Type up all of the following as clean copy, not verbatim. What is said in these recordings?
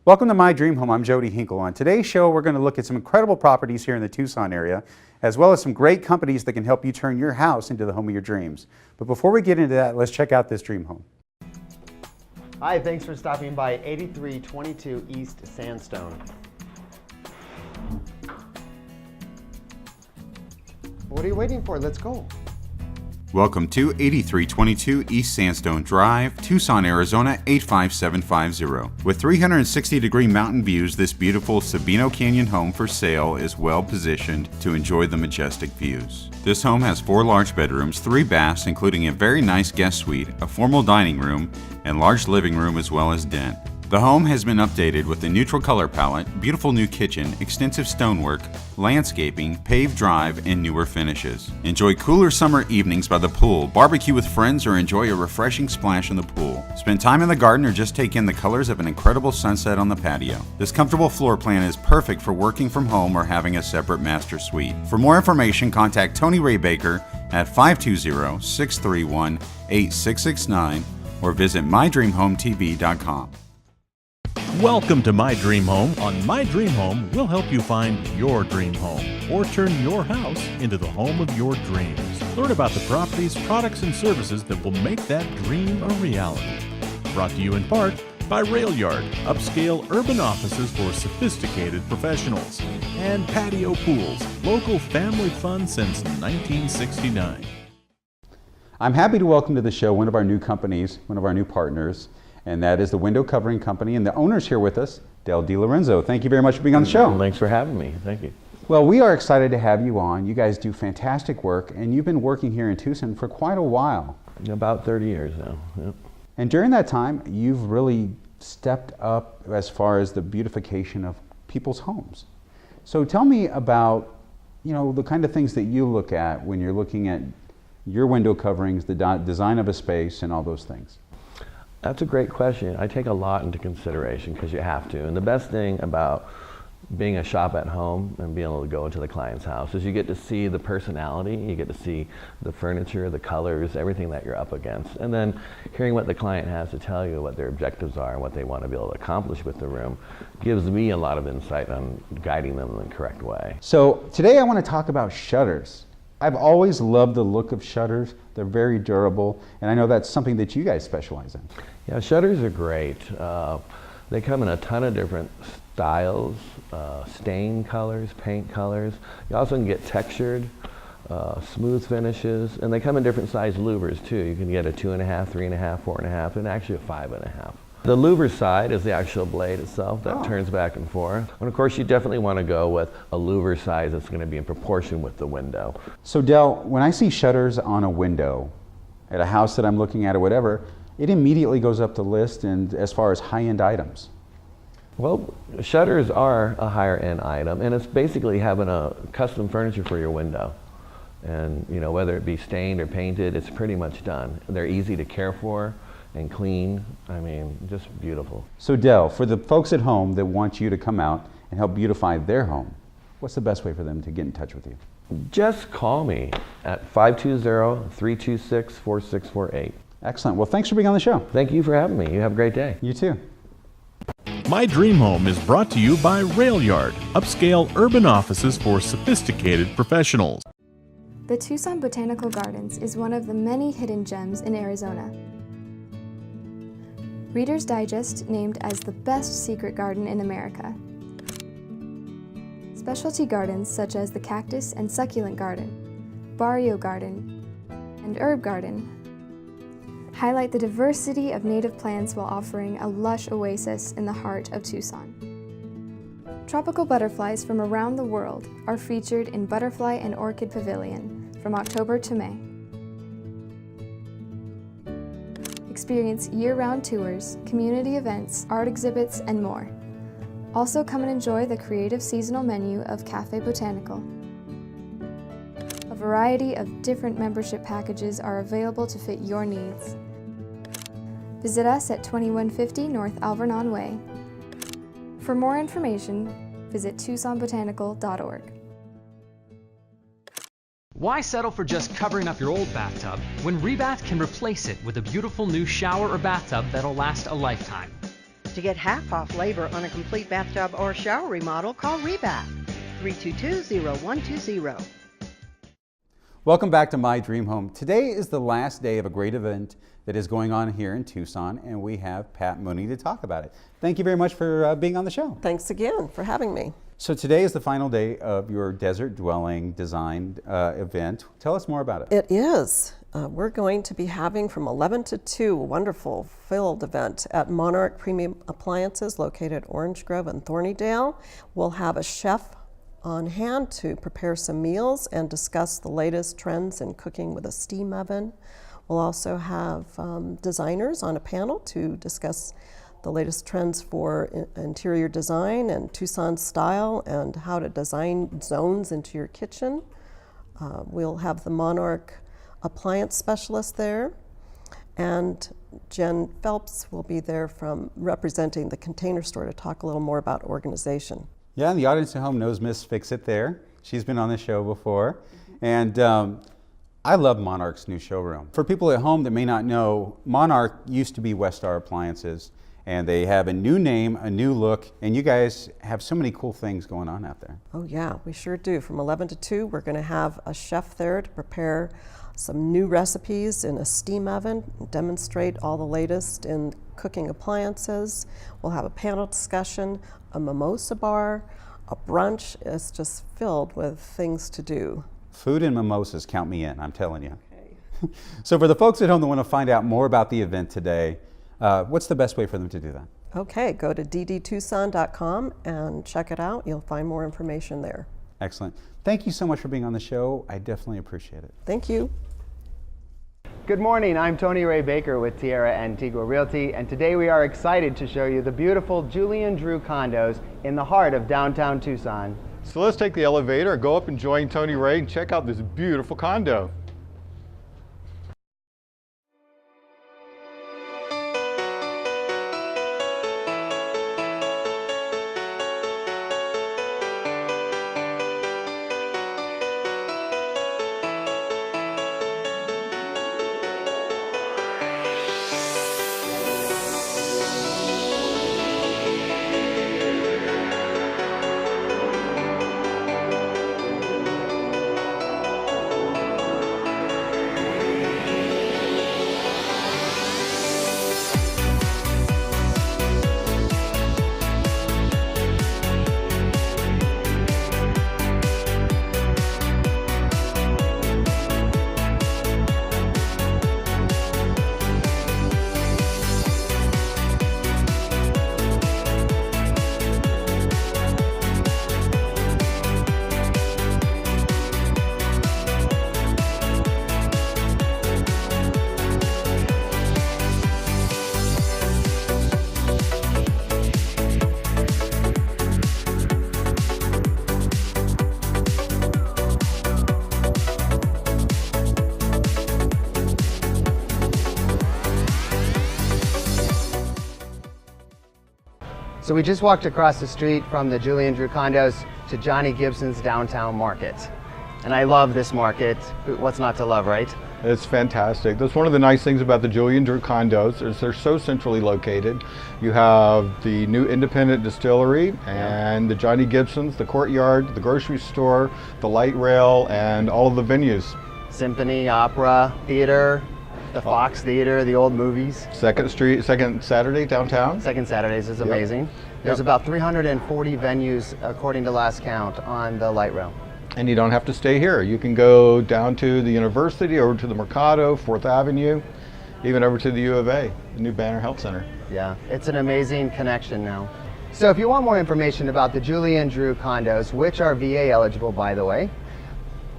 Welcome to My Dream Home. I'm Jody Hinkle. On today's show, we're going to look at some incredible properties here in the Tucson area, as well as some great companies that can help you turn your house into the home of your dreams. But before we get into that, let's check out this dream home. Hi, thanks for stopping by 8322 East Sandstone. What are you waiting for? Let's go. Welcome to 8322 East Sandstone Drive, Tucson, Arizona 85750. With 360-degree mountain views, this beautiful Sabino Canyon home for sale is well positioned to enjoy the majestic views. This home has 4 large bedrooms, 3 baths, including a very nice guest suite, a formal dining room, and large living room as well as den. The home has been updated with a neutral color palette, beautiful new kitchen, extensive stonework, landscaping, paved drive, and newer finishes. Enjoy cooler summer evenings by the pool, barbecue with friends, or enjoy a refreshing splash in the pool. Spend time in the garden or just take in the colors of an incredible sunset on the patio. This comfortable floor plan is perfect for working from home or having a separate master suite. For more information, contact Tony Ray Baker at 520-631-8669 or visit mydreamhometv.com. Welcome to My Dream Home. On My Dream Home, we'll help you find your dream home or turn your house into the home of your dreams. Learn about the properties, products, and services that will make that dream a reality. Brought to you in part by Railyard, upscale urban offices for sophisticated professionals, and Patio Pools, local family fun since 1969. I'm happy to welcome to the show one of our new companies, one of our new partners, and that is the Window Covering Company, and the owner's here with us, Del DiLorenzo. Thank you very much for being on the show. Well, thanks for having me. Thank you. Well, we are excited to have you on. You guys do fantastic work, and you've been working here in Tucson for quite a while. About 30 years now. Yep. And during that time, you've really stepped up as far as the beautification of people's homes. So tell me about, the kind of things that you look at when you're looking at your window coverings, the design of a space, and all those things. That's a great question. I take a lot into consideration because you have to. And the best thing about being a shop at home and being able to go into the client's house is you get to see the personality, you get to see the furniture, the colors, everything that you're up against. And then hearing what the client has to tell you, what their objectives are, and what they want to be able to accomplish with the room gives me a lot of insight on guiding them in the correct way. So today I want to talk about shutters. I've always loved the look of shutters. They're very durable, and I know that's something that you guys specialize in. Yeah, shutters are great. They come in a ton of different styles, stain colors, paint colors. You also can get textured, smooth finishes, and they come in different size louvers too. You can get a 2.5, 3.5, 4.5, and actually a 5.5. The louver side is the actual blade itself that turns back and forth. And of course, you definitely want to go with a louver size that's going to be in proportion with the window. So Del, when I see shutters on a window at a house that I'm looking at or whatever, it immediately goes up the list and as far as high-end items. Well, shutters are a higher end item, and it's basically having a custom furniture for your window. And whether it be stained or painted, it's pretty much done. They're easy to care for and clean. I mean, just beautiful. So Del, for the folks at home that want you to come out and help beautify their home, what's the best way for them to get in touch with you? Just call me at 520-326-4648. Excellent. Well, thanks for being on the show. Thank you for having me. You have a great day. You too. My Dream Home is brought to you by Railyard, upscale urban offices for sophisticated professionals. The Tucson Botanical Gardens is one of the many hidden gems in Arizona. Reader's Digest named as the best secret garden in America. Specialty gardens such as the Cactus and Succulent Garden, Barrio Garden, and Herb Garden highlight the diversity of native plants while offering a lush oasis in the heart of Tucson. Tropical butterflies from around the world are featured in Butterfly and Orchid Pavilion from October to May. Experience year-round tours, community events, art exhibits, and more. Also come and enjoy the creative seasonal menu of Cafe Botanical. A variety of different membership packages are available to fit your needs. Visit us at 2150 North Alvernon Way. For more information, visit TucsonBotanical.org. Why settle for just covering up your old bathtub when Rebath can replace it with a beautiful new shower or bathtub that'll last a lifetime? To get half off labor on a complete bathtub or shower remodel, call Rebath 322-0120. Welcome back to My Dream Home. Today is the last day of a great event that is going on here in Tucson, and we have Pat Mooney to talk about it. Thank you very much for being on the show. Thanks again for having me. So today is the final day of your desert dwelling design event. Tell us more about it. It is. We're going to be having from 11 to 2 a wonderful filled event at Monarch Premium Appliances located at Orange Grove and Thornydale. We'll have a chef on hand to prepare some meals and discuss the latest trends in cooking with a steam oven. We'll also have designers on a panel to discuss the latest trends for interior design and Tucson style and how to design zones into your kitchen. We'll have the Monarch appliance specialist there, and Jen Phelps will be there from representing the Container Store to talk a little more about organization. Yeah, and the audience at home knows Miss Fix-It there. She's been on the show before. And I love Monarch's new showroom. For people at home that may not know, Monarch used to be Westar Appliances, and they have a new name, a new look, and you guys have so many cool things going on out there. Oh yeah, we sure do. From 11 to 2, we're going to have a chef there to prepare some new recipes in a steam oven, demonstrate all the latest in cooking appliances. We'll have a panel discussion, a mimosa bar, a brunch. It's just filled with things to do. Food and mimosas, count me in, I'm telling you. Okay. So for the folks at home that want to find out more about the event today, what's the best way for them to do that? Okay, go to ddtucson.com and check it out. You'll find more information there. Excellent. Thank you so much for being on the show. I definitely appreciate it. Thank you. Good morning, I'm Tony Ray Baker with Tierra Antigua Realty, and today we are excited to show you the beautiful Julian Drew condos in the heart of downtown Tucson. So let's take the elevator, go up and join Tony Ray and check out this beautiful condo. So we just walked across the street from the Julian Drew condos to Johnny Gibson's downtown market. And I love this market. What's not to love, right? It's fantastic. That's one of the nice things about the Julian Drew condos is they're so centrally located. You have the new independent distillery and the Johnny Gibson's, the courtyard, the grocery store, the light rail, and all of the venues. Symphony, opera, theater, the Fox Theater, the old movies. Second Saturday downtown. Second Saturdays is amazing. There's about 340 venues, according to last count, on the light rail. And you don't have to stay here. You can go down to the university, over to the Mercado, 4th Avenue, even over to the U of A, the new Banner Health Center. Yeah, it's an amazing connection now. So if you want more information about the Julian Drew condos, which are VA eligible, by the way,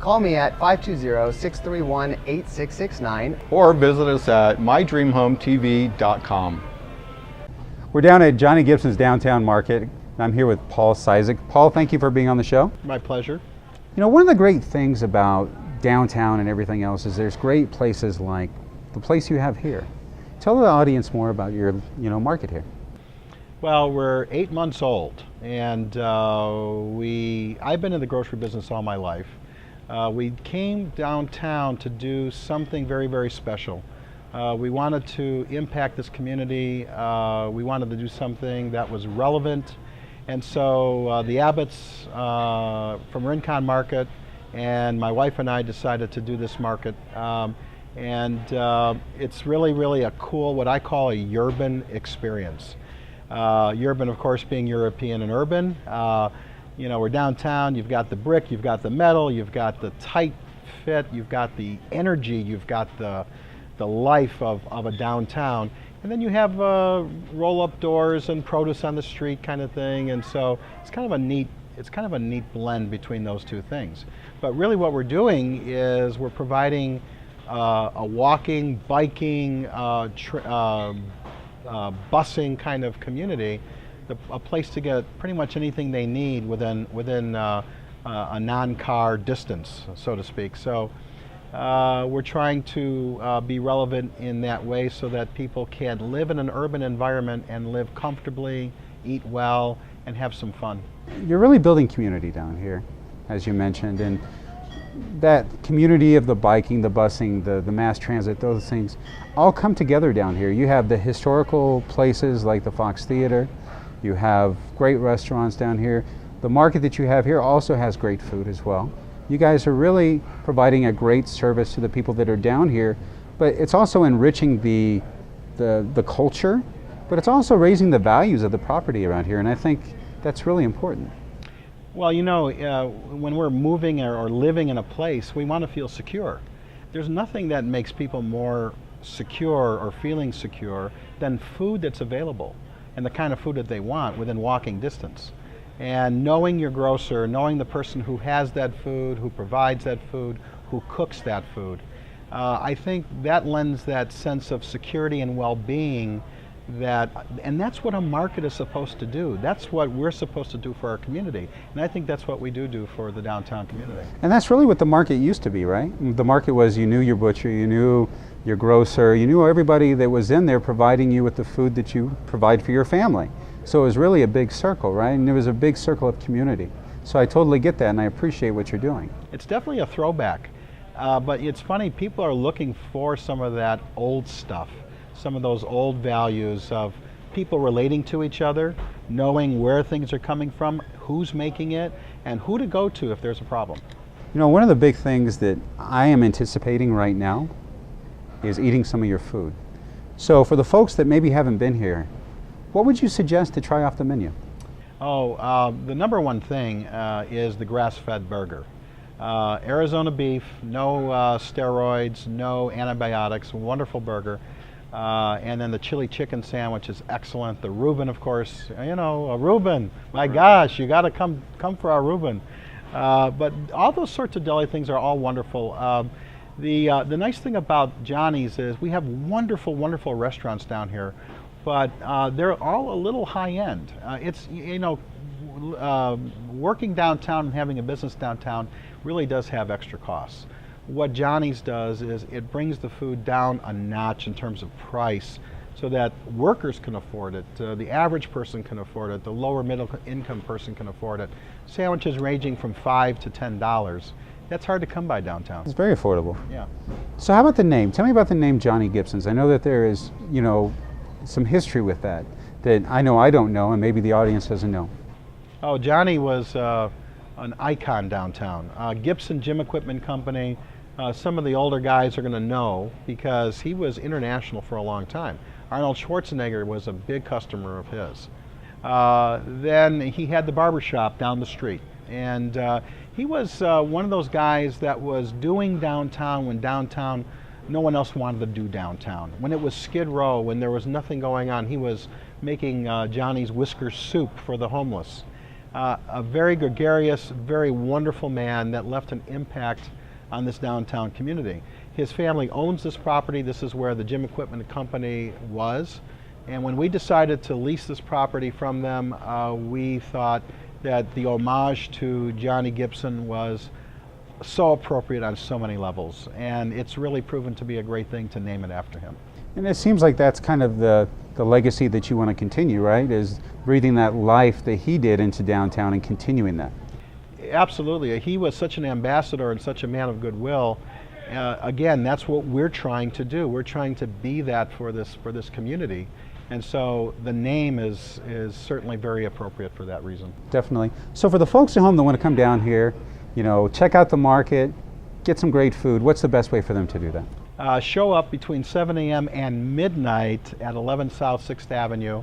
call me at 520-631-8669. Or visit us at mydreamhometv.com. We're down at Johnny Gibson's downtown market. I'm here with Paul Cizik. Paul, thank you for being on the show. My pleasure. You know, one of the great things about downtown and everything else is there's great places like the place you have here. Tell the audience more about your, market here. Well, we're 8 months old, and I've been in the grocery business all my life. We came downtown to do something very, very special We wanted to impact this community. We wanted to do something that was relevant. And so the Abbotts from Rincon Market and my wife and I decided to do this market. It's really a cool, what I call a urban experience. Urban, of course, being European and urban. You know, we're downtown, you've got the brick, you've got the metal, you've got the tight fit, you've got the energy, you've got the life of a downtown. And then you have roll-up doors and produce on the street kind of thing. And so it's kind of a neat blend between those two things. But really what we're doing is we're providing a walking, biking, busing kind of community, a place to get pretty much anything they need within a non-car distance, so to speak. So we're trying to be relevant in that way so that people can live in an urban environment and live comfortably, eat well, and have some fun. You're really building community down here, as you mentioned, and that community of the biking, the busing, the mass transit, those things all come together down here. You have the historical places like the Fox Theater, you have great restaurants down here. The market that you have here also has great food as well. You guys are really providing a great service to the people that are down here, but it's also enriching the culture, but it's also raising the values of the property around here, and I think that's really important. Well, you know, when we're moving or living in a place, we want to feel secure. There's nothing that makes people more secure or feeling secure than food that's available and the kind of food that they want within walking distance. And knowing your grocer, knowing the person who has that food, who provides that food, who cooks that food, I think that lends that sense of security and well-being and that's what a market is supposed to do. That's what we're supposed to do for our community. And I think that's what we do for the downtown community. And that's really what the market used to be, right? The market was, you knew your butcher, you knew your grocer, you knew everybody that was in there providing you with the food that you provide for your family. So it was really a big circle, right? And it was a big circle of community. So I totally get that, and I appreciate what you're doing. It's definitely a throwback. But it's funny, people are looking for some of that old stuff, some of those old values of people relating to each other, knowing where things are coming from, who's making it, and who to go to if there's a problem. You know, one of the big things that I am anticipating right now is eating some of your food. So for the folks that maybe haven't been here, what would you suggest to try off the menu? The number one thing is the grass-fed burger. Arizona beef, no steroids, no antibiotics, wonderful burger. And then the chili chicken sandwich is excellent. The Reuben, of course, you know, a Reuben, my gosh, you gotta come for our Reuben. But all those sorts of deli things are all wonderful. The nice thing about Johnny's is we have wonderful restaurants down here, but they're all a little high-end. It's, you know, working downtown and having a business downtown really does have extra costs. What Johnny's does is it brings the food down a notch in terms of price so that workers can afford it, the average person can afford it, the lower middle income person can afford it. Sandwiches ranging from $5 to $10. That's hard to come by downtown. It's very affordable. Yeah. So how about the name? Tell me about the name Johnny Gibson's. I know that there is, you know, some history with that I know I don't know, and maybe the audience doesn't know. Oh, Johnny was an icon downtown. Gibson Gym Equipment Company. Some of the older guys are going to know because he was international for a long time. Arnold Schwarzenegger was a big customer of his. Then he had the barber shop down the street. And he was one of those guys that was doing downtown when downtown, no one else wanted to do downtown. When it was Skid Row, when there was nothing going on, he was making Johnny's Whisker soup for the homeless. A very gregarious, very wonderful man that left an impact on this downtown community. His family owns this property. This is where the Gym Equipment Company was. And when we decided to lease this property from them, we thought that the homage to Johnny Gibson was so appropriate on so many levels. And it's really proven to be a great thing to name it after him. And it seems like that's kind of the legacy that you want to continue, right? Is breathing that life that he did into downtown and continuing that. Absolutely. He was such an ambassador and such a man of goodwill Again, that's what we're trying to do. We're trying to be that for this community. And so the name is certainly very appropriate for that reason. Definitely. So for the folks at home that want to come down here, check out the market, get some great food, what's the best way for them to do that? Show up between 7 a.m. and midnight at 11 South 6th Avenue.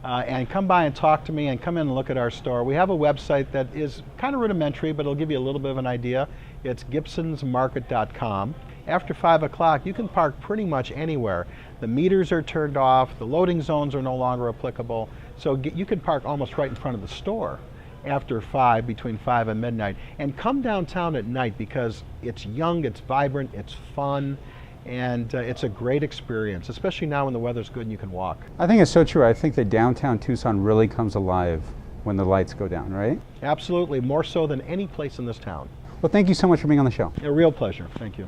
And come by and talk to me and come in and look at our store. We have a website that is kind of rudimentary, but it'll give you a little bit of an idea. It's gibsonsmarket.com. After 5 o'clock, you can park pretty much anywhere. The meters are turned off, the loading zones are no longer applicable, so you can park almost right in front of the store after 5, between 5 and midnight. And come downtown at night because it's young, it's vibrant, it's fun, and it's a great experience, especially now when the weather's good and you can walk. I think it's so true. I think that downtown Tucson really comes alive when the lights go down, right? Absolutely, more so than any place in this town. Well, thank you so much for being on the show. A real pleasure. Thank you.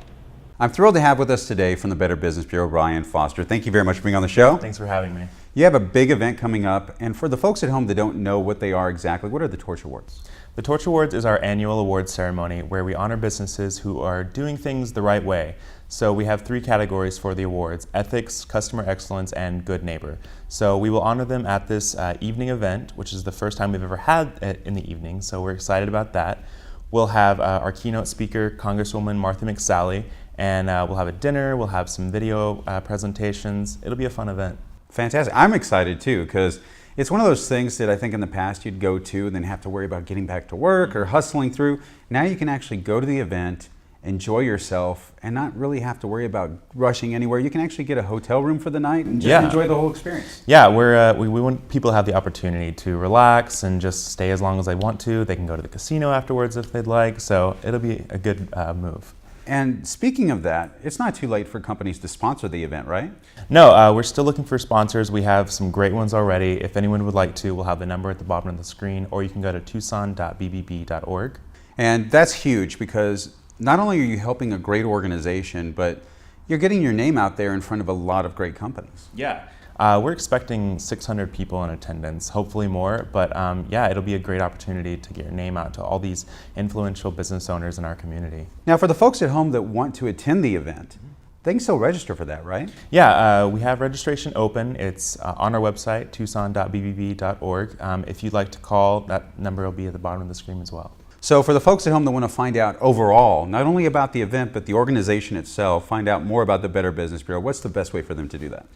I'm thrilled to have with us today from the Better Business Bureau, Brian Foster. Thank you very much for being on the show. Thanks for having me. You have a big event coming up, and for the folks at home that don't know what they are exactly, what are the Torch Awards? The Torch Awards is our annual awards ceremony where we honor businesses who are doing things the right way. So we have 3 categories for the awards: ethics, customer excellence, and good neighbor. So we will honor them at this evening event, which is the first time we've ever had it in the evening, so we're excited about that. We'll have our keynote speaker, Congresswoman Martha McSally, and we'll have a dinner, we'll have some video presentations. It'll be a fun event. Fantastic. I'm excited too, because it's one of those things that I think in the past you'd go to and then have to worry about getting back to work or hustling through. Now you can actually go to the event, enjoy yourself, and not really have to worry about rushing anywhere. You can actually get a hotel room for the night and just enjoy the whole experience. Yeah, we want people to have the opportunity to relax and just stay as long as they want to. They can go to the casino afterwards if they'd like, so it'll be a good move. And speaking of that, it's not too late for companies to sponsor the event, right? No, we're still looking for sponsors. We have some great ones already. If anyone would like to, we'll have the number at the bottom of the screen, or you can go to tucson.bbb.org. And that's huge because not only are you helping a great organization, but you're getting your name out there in front of a lot of great companies. Yeah. We're expecting 600 people in attendance, hopefully more, but yeah, it'll be a great opportunity to get your name out to all these influential business owners in our community. Now, for the folks at home that want to attend the event, they can still register for that, right? Yeah, we have registration open. It's on our website, tucson.bbb.org. If you'd like to call, that number will be at the bottom of the screen as well. So for the folks at home that want to find out overall, not only about the event, but the organization itself, find out more about the Better Business Bureau, what's the best way for them to do that?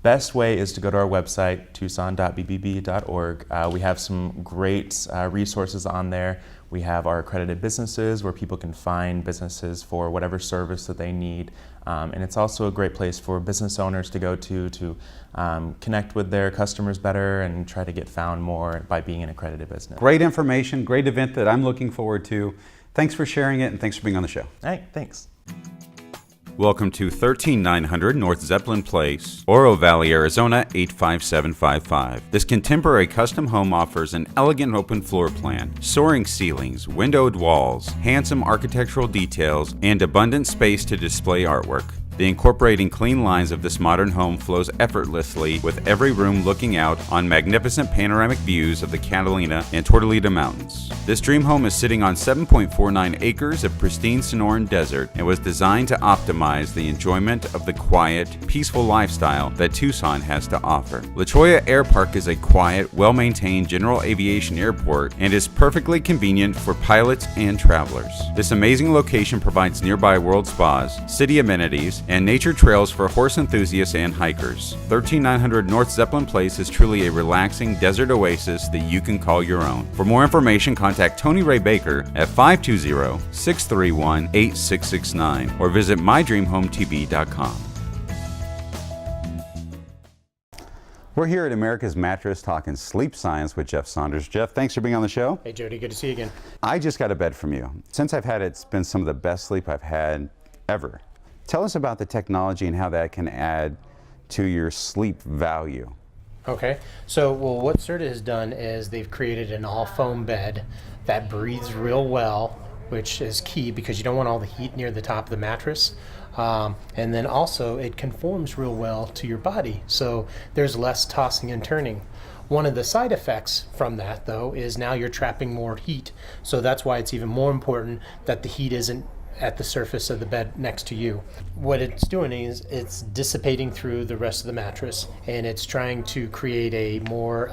Best way is to go to our website, tucson.bbb.org. We have some great resources on there. We have our accredited businesses where people can find businesses for whatever service that they need. And it's also a great place for business owners to go to connect with their customers better and try to get found more by being an accredited business. Great information, great event that I'm looking forward to. Thanks for sharing it and thanks for being on the show. All right, thanks. Welcome to 13900 North Zeppelin Place, Oro Valley, Arizona 85755. This contemporary custom home offers an elegant open floor plan, soaring ceilings, windowed walls, handsome architectural details, and abundant space to display artwork. The incorporating clean lines of this modern home flows effortlessly, with every room looking out on magnificent panoramic views of the Catalina and Tortolita Mountains. This dream home is sitting on 7.49 acres of pristine Sonoran desert and was designed to optimize the enjoyment of the quiet, peaceful lifestyle that Tucson has to offer. La Cholla Air Park is a quiet, well-maintained general aviation airport and is perfectly convenient for pilots and travelers. This amazing location provides nearby world spas, city amenities, and nature trails for horse enthusiasts and hikers. 13900 North Zeppelin Place is truly a relaxing desert oasis that you can call your own. For more information, contact Tony Ray Baker at 520-631-8669 or visit mydreamhometv.com. We're here at America's Mattress talking sleep science with Jeff Saunders. Jeff, thanks for being on the show. Hey Jody, good to see you again. I just got a bed from you. Since I've had it, it's been some of the best sleep I've had ever. Tell us about the technology and how that can add to your sleep value. Okay, so what Serta has done is they've created an all foam bed that breathes real well, which is key because you don't want all the heat near the top of the mattress. And then also it conforms real well to your body, so there's less tossing and turning. One of the side effects from that, though, is now you're trapping more heat. So that's why it's even more important that the heat isn't at the surface of the bed next to you. What it's doing is it's dissipating through the rest of the mattress, and it's trying to create a more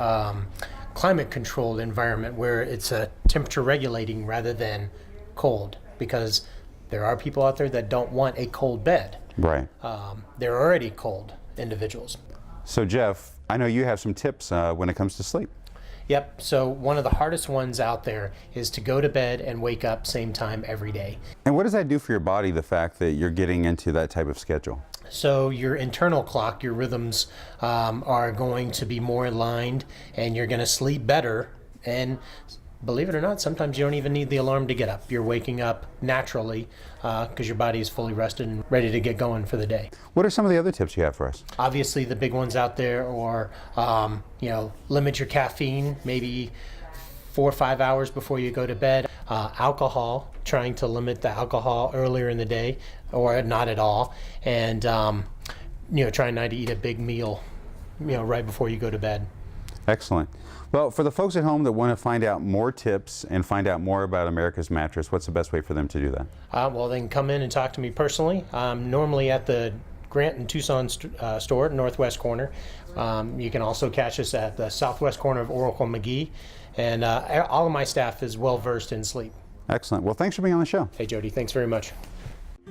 climate controlled environment where it's a temperature regulating rather than cold, because there are people out there that don't want a cold bed. Right. They're already cold individuals. So Jeff, I know you have some tips when it comes to sleep. Yep, so one of the hardest ones out there is to go to bed and wake up same time every day. And what does that do for your body, the fact that you're getting into that type of schedule? So your internal clock, your rhythms are going to be more aligned, and you're going to sleep better. And believe it or not, sometimes you don't even need the alarm to get up. You're waking up naturally because your body is fully rested and ready to get going for the day. What are some of the other tips you have for us? Obviously, the big ones out there are, limit your caffeine, maybe 4 or 5 hours before you go to bed. Alcohol, trying to limit the alcohol earlier in the day or not at all. And, trying not to eat a big meal, right before you go to bed. Excellent. Well, for the folks at home that want to find out more tips and find out more about America's Mattress, what's the best way for them to do that? Well, they can come in and talk to me personally. Normally at the Grant and Tucson store, northwest corner. You can also catch us at the southwest corner of Oracle McGee. And all of my staff is well versed in sleep. Excellent. Well, thanks for being on the show. Hey, Jody, thanks very much.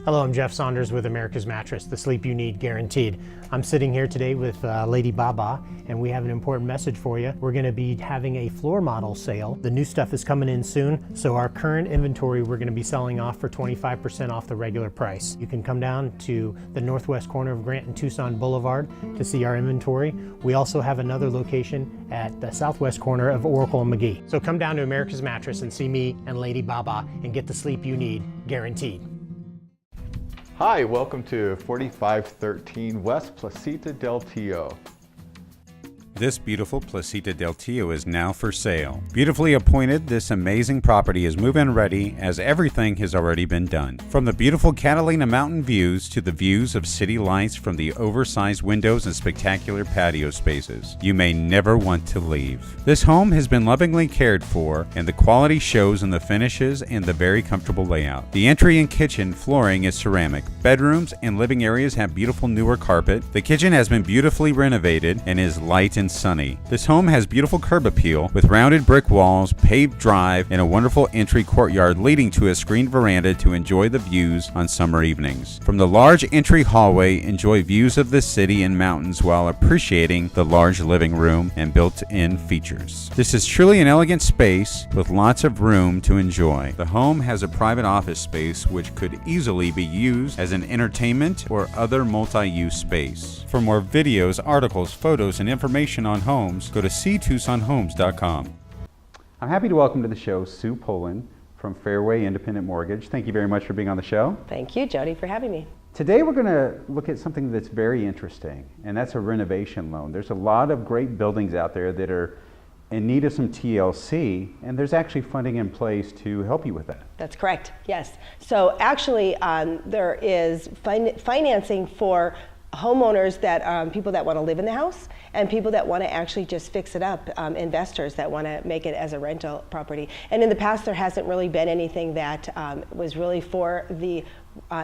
Hello, I'm Jeff Saunders with America's Mattress, the sleep you need guaranteed. I'm sitting here today with Lady Baba, and we have an important message for you. We're going to be having a floor model sale. The new stuff is coming in soon, so our current inventory we're going to be selling off for 25% off the regular price. You can come down to the northwest corner of Grant and Tucson Boulevard to see our inventory. We also have another location at the southwest corner of Oracle and McGee. So come down to America's Mattress and see me and Lady Baba and get the sleep you need, guaranteed. Hi, welcome to 4513 West Placita del Tio. This beautiful Placita del Tio is now for sale. Beautifully appointed, this amazing property is move-in ready as everything has already been done. From the beautiful Catalina mountain views to the views of city lights from the oversized windows and spectacular patio spaces, you may never want to leave. This home has been lovingly cared for, and the quality shows in the finishes and the very comfortable layout. The entry and kitchen flooring is ceramic. Bedrooms and living areas have beautiful newer carpet. The kitchen has been beautifully renovated and is light and sunny. This home has beautiful curb appeal with rounded brick walls, paved drive, and a wonderful entry courtyard leading to a screened veranda to enjoy the views on summer evenings. From the large entry hallway, enjoy views of the city and mountains while appreciating the large living room and built-in features. This is truly an elegant space with lots of room to enjoy. The home has a private office space which could easily be used as an entertainment or other multi-use space. For more videos, articles, photos, and information on homes, go to ctucsonhomes.com. I'm happy to welcome to the show Sue Poland from Fairway Independent Mortgage. Thank you very much for being on the show. Thank you, Jody, for having me. Today we're going to look at something that's very interesting, and that's a renovation loan. There's a lot of great buildings out there that are in need of some TLC, and there's actually funding in place to help you with that. That's correct, yes. So actually there is financing for homeowners that people that want to live in the house and people that want to actually just fix it up, investors that want to make it as a rental property. And in the past there hasn't really been anything that was really for the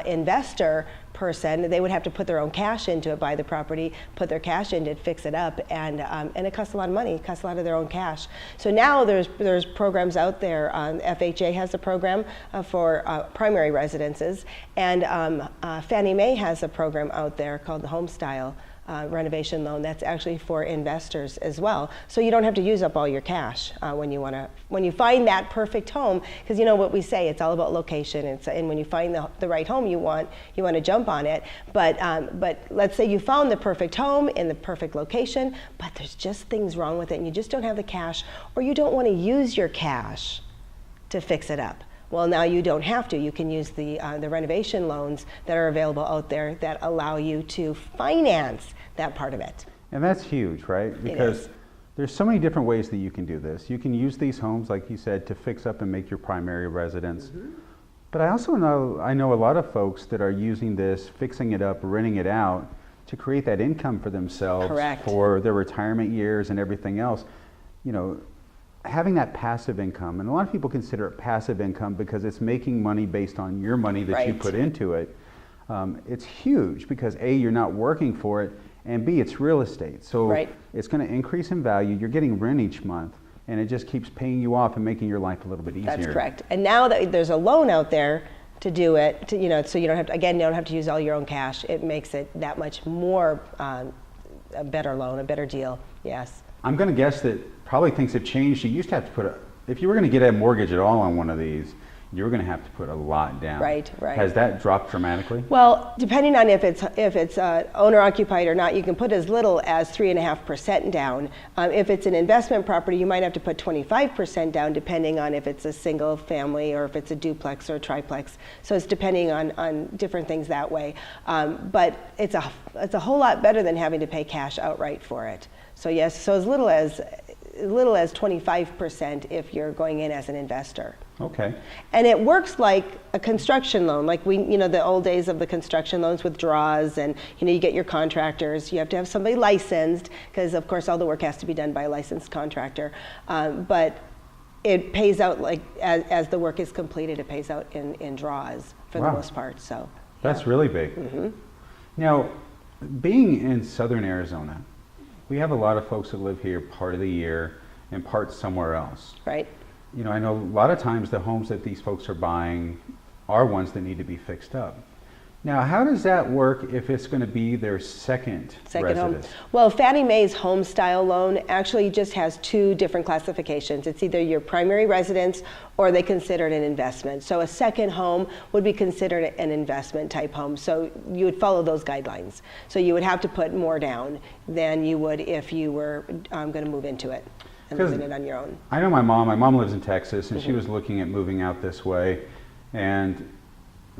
investor person. They would have to put their own cash into it, buy the property, put their cash into it, fix it up, and it costs a lot of money. It costs a lot of their own cash. So now there's programs out there. FHA has a program for primary residences, and Fannie Mae has a program out there called the Home Style renovation loan that's actually for investors as well. So you don't have to use up all your cash when you find that perfect home, because you know what we say, it's all about location. And when you find the right home you want to jump on it. But let's say you found the perfect home in the perfect location, but there's just things wrong with it and you just don't have the cash, or you don't want to use your cash to fix it up. Well, now you don't have to. You can use the renovation loans that are available out there that allow you to finance that part of it. And that's huge, right? Because there's so many different ways that you can do this. You can use these homes, like you said, to fix up and make your primary residence. Mm-hmm. But I also know a lot of folks that are using this, fixing it up, renting it out to create that income for themselves. Correct. For their retirement years and everything else. You know, having that passive income, and a lot of people consider it passive income because it's making money based on your money that you put into it. It's huge because A, you're not working for it, and B, it's real estate. So it's going to increase in value. You're getting rent each month, and it just keeps paying you off and making your life a little bit easier. That's correct. And now that there's a loan out there to do it, you know, so you don't have to, again, you don't have to use all your own cash. It makes it that much more a better loan, a better deal. Yes. I'm going to guess that probably things have changed. You used to have to put if you were going to get a mortgage at all on one of these, you were going to have to put a lot down. Right. Has that dropped dramatically? Well, depending on if it's owner occupied or not, you can put as little as 3.5% down. If it's an investment property, you might have to put 25% down, depending on if it's a single family or if it's a duplex or a triplex. So it's depending on different things that way. But it's a whole lot better than having to pay cash outright for it. So yes, so as little as 25% if you're going in as an investor. Okay. And it works like a construction loan, like the old days of the construction loans with draws, and you get your contractors. You have to have somebody licensed because, of course, all the work has to be done by a licensed contractor. But it pays out like as the work is completed. It pays out in draws for the most part. So that's really big. Now, being in southern Arizona, we have a lot of folks that live here part of the year and part somewhere else. Right. I know a lot of times the homes that these folks are buying are ones that need to be fixed up. Now, how does that work if it's going to be their second residence? Home. Well, Fannie Mae's home style loan actually just has two different classifications. It's either your primary residence or they consider it an investment. So a second home would be considered an investment type home. So you would follow those guidelines. So you would have to put more down than you would if you were going to move into it and live in it on your own. I know my mom lives in Texas, and she was looking at moving out this way, and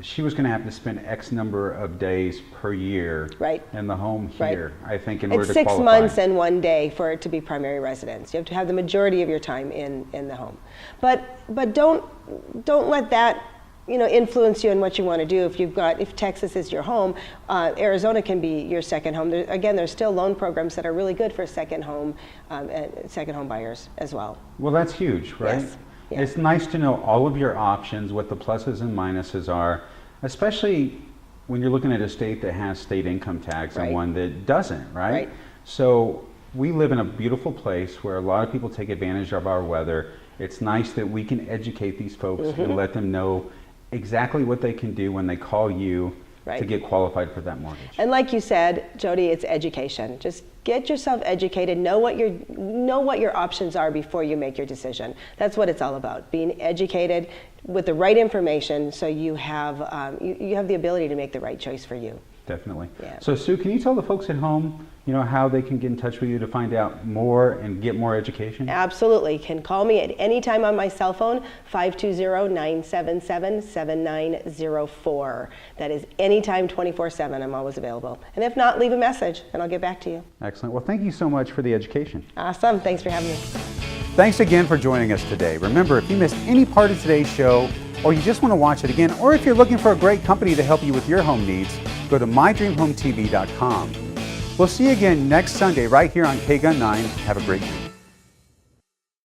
she was going to have to spend X number of days per year in the home here, I think, in order to qualify. It's 6 months and 1 day for it to be primary residence. You have to have the majority of your time in the home. But don't let that influence you in what you want to do. If Texas is your home, Arizona can be your second home. There's still loan programs that are really good for second home buyers as well. Well, that's huge, right? Yes. Yeah. It's nice to know all of your options, what the pluses and minuses are, especially when you're looking at a state that has state income tax and one that doesn't, right? So we live in a beautiful place where a lot of people take advantage of our weather. It's nice that we can educate these folks and let them know exactly what they can do when they call you to get qualified for that mortgage. And like you said, Jody, it's education. Just get yourself educated, know what your options are before you make your decision. That's what it's all about, being educated with the right information so you have the ability to make the right choice for you. Definitely. Yeah. So Sue, can you tell the folks at home, how they can get in touch with you to find out more and get more education? Absolutely. You can call me at any time on my cell phone, 520-977-7904. That is anytime, 24/7. I'm always available. And if not, leave a message and I'll get back to you. Excellent. Well, thank you so much for the education. Awesome. Thanks for having me. Thanks again for joining us today. Remember, if you missed any part of today's show, or you just want to watch it again, or if you're looking for a great company to help you with your home needs, go to mydreamhometv.com. We'll see you again next Sunday right here on KGUN9. Have a great day.